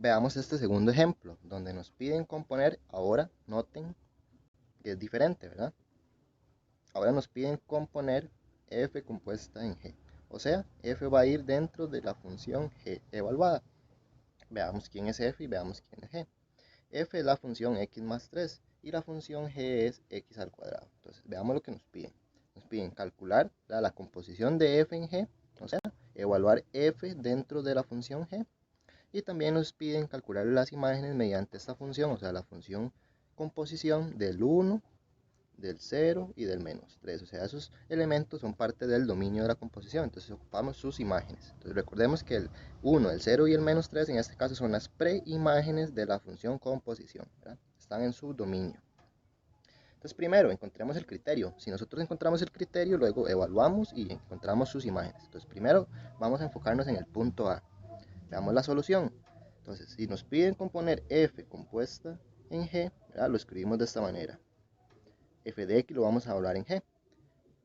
Veamos este segundo ejemplo, donde nos piden componer, ahora noten que es diferente, ¿verdad? Ahora nos piden componer f compuesta en g. O sea, f va a ir dentro de la función g evaluada. Veamos quién es f y veamos quién es g. F es la función x más 3 y la función g es x al cuadrado. Entonces, veamos lo que nos piden. Nos piden calcular la composición de f en g, o sea, evaluar f dentro de la función g. Y también nos piden calcular las imágenes mediante esta función, o sea, la función composición del 1, del 0 y del menos 3. O sea, esos elementos son parte del dominio de la composición, entonces ocupamos sus imágenes. Entonces recordemos que el 1, el 0 y el menos 3 en este caso son las preimágenes de la función composición, ¿verdad? Están en su dominio. Entonces primero encontremos el criterio. Si nosotros encontramos el criterio, luego evaluamos y encontramos sus imágenes. Entonces primero vamos a enfocarnos en el punto A. Veamos la solución. Entonces si nos piden componer f compuesta en g, ¿verdad? Lo escribimos de esta manera. F de x lo vamos a evaluar en g.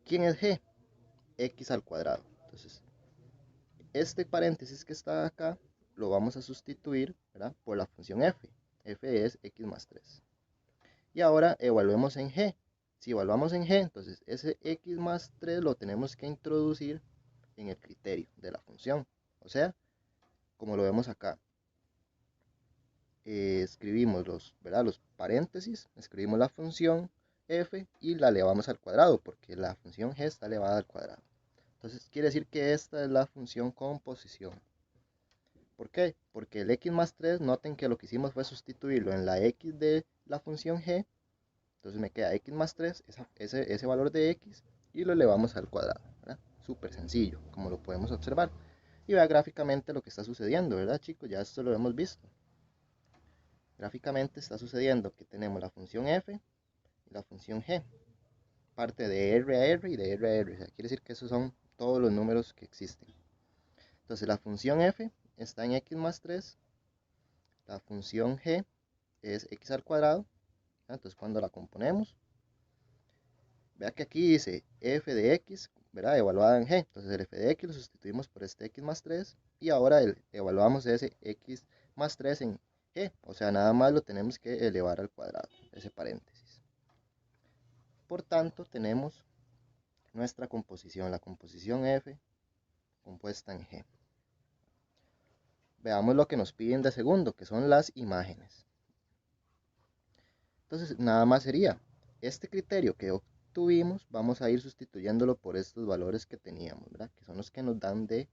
¿Quién es g? X al cuadrado. Entonces, este paréntesis que está acá lo vamos a sustituir, ¿verdad?, por la función f. F es x más 3. Y ahora evaluemos en g. Si evaluamos en g, entonces ese x más 3 lo tenemos que introducir en el criterio de la función. O sea, como lo vemos acá, escribimos los paréntesis, escribimos la función f y la elevamos al cuadrado, porque la función g está elevada al cuadrado. Entonces quiere decir que esta es la función composición. ¿Por qué? Porque el x más 3, noten que lo que hicimos fue sustituirlo en la x de la función g. Entonces me queda x más 3, ese valor de x, y lo elevamos al cuadrado, ¿verdad? Súper sencillo, como lo podemos observar. Y vea gráficamente lo que está sucediendo, ¿verdad, chicos? Ya esto lo hemos visto. Gráficamente está sucediendo que tenemos la función f y la función g. Parte de R a R y de R a R. O sea, quiere decir que esos son todos los números que existen. Entonces la función f está en x más 3. La función g es x al cuadrado. Entonces cuando la componemos, vea que aquí dice f de x, ¿verdad?, evaluada en g. Entonces el f de x lo sustituimos por este x más 3. Y ahora evaluamos ese x más 3 en g. O sea, nada más lo tenemos que elevar al cuadrado, ese paréntesis. Por tanto, tenemos nuestra composición, la composición f compuesta en g. Veamos lo que nos piden de segundo, que son las imágenes. Entonces, nada más sería este criterio que obtuvimos, vamos a ir sustituyéndolo por estos valores que teníamos, ¿verdad?, que son los que nos dan de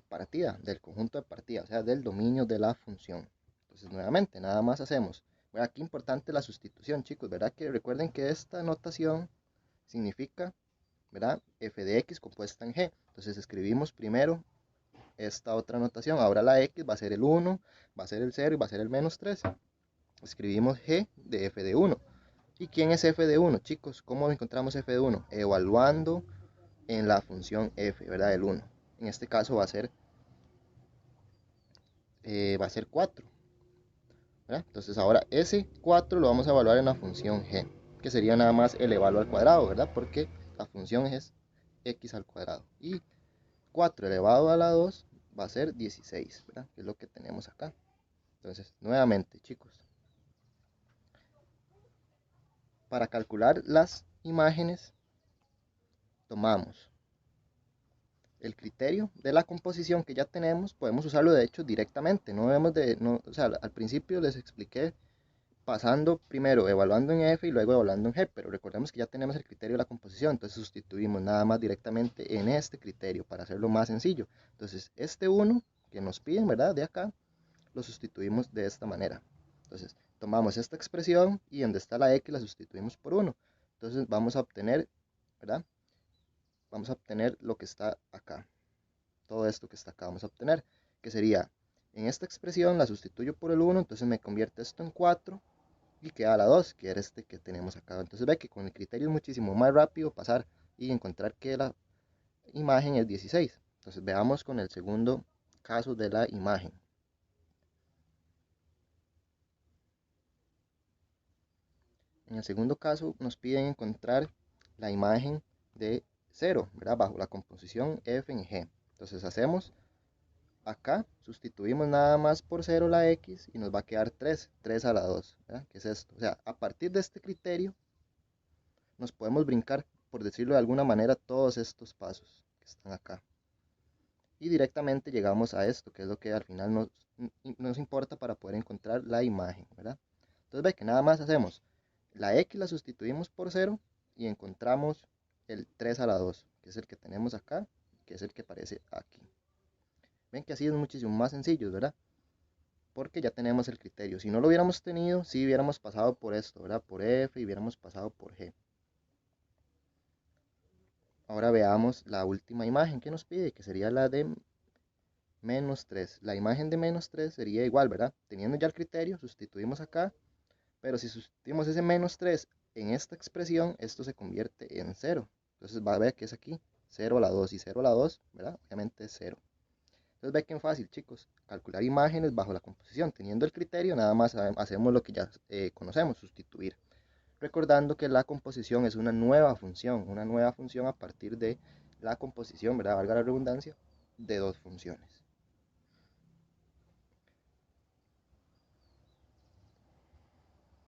partida, del conjunto de partida, o sea, del dominio de la función. Entonces, nuevamente, nada más hacemos. Bueno, aquí importante la sustitución, chicos, ¿verdad? Que recuerden que esta notación significa, ¿verdad?, f de x compuesta en g. Entonces escribimos primero esta otra notación. Ahora la x va a ser el 1, va a ser el 0 y va a ser el menos 3. Escribimos g de f de 1. ¿Y quién es f de 1, chicos? ¿Cómo encontramos f de 1? Evaluando en la función f, ¿verdad?, el 1. En este caso va a ser 4. ¿verdad? Entonces ahora ese 4 lo vamos a evaluar en la función g, que sería nada más elevarlo al cuadrado, ¿verdad? Porque la función es x al cuadrado. Y 4 elevado a la 2 va a ser 16, ¿verdad?, que es lo que tenemos acá. Entonces, nuevamente, chicos, para calcular las imágenes, tomamos el criterio de la composición que ya tenemos, podemos usarlo de hecho directamente, no debemos de, no, o sea, al principio les expliqué pasando primero evaluando en f y luego evaluando en g, pero recordemos que ya tenemos el criterio de la composición, entonces sustituimos nada más directamente en este criterio para hacerlo más sencillo. Entonces este 1 que nos piden, ¿verdad?, de acá, lo sustituimos de esta manera. Entonces tomamos esta expresión y donde está la x la sustituimos por 1. Entonces vamos a obtener, ¿verdad?, vamos a obtener lo que está acá. Todo esto que está acá vamos a obtener, que sería, en esta expresión la sustituyo por el 1, entonces me convierte esto en 4 y queda la 2, que era este que tenemos acá. Entonces ve que con el criterio es muchísimo más rápido pasar y encontrar que la imagen es 16. Entonces veamos con el segundo caso de la imagen. En el segundo caso nos piden encontrar la imagen de 0, ¿verdad?, bajo la composición f en g. Entonces hacemos acá, sustituimos nada más por 0 la x y nos va a quedar 3 a la 2, ¿verdad? ¿Qué es esto? O sea, a partir de este criterio nos podemos brincar, por decirlo de alguna manera, todos estos pasos que están acá. Y directamente llegamos a esto, que es lo que al final nos importa para poder encontrar la imagen, ¿verdad? Entonces ve que nada más hacemos la x la sustituimos por 0 y encontramos el 3 a la 2, que es el que tenemos acá, que es el que aparece aquí. Ven que así es muchísimo más sencillo, ¿verdad? Porque ya tenemos el criterio. Si no lo hubiéramos tenido, sí hubiéramos pasado por esto, ¿verdad? Por f y hubiéramos pasado por g. Ahora veamos la última imagen que nos pide, que sería la de menos 3. La imagen de menos 3 sería igual, ¿verdad? Teniendo ya el criterio, sustituimos acá, pero si sustituimos ese menos 3 en esta expresión, esto se convierte en 0. Entonces va a ver que es aquí 0 a la 2 y 0 a la 2, ¿verdad? Obviamente es 0. Entonces ve que es fácil, chicos, calcular imágenes bajo la composición. Teniendo el criterio, nada más hacemos lo que ya conocemos, sustituir. Recordando que la composición es una nueva función a partir de la composición, ¿verdad? Valga la redundancia, de dos funciones.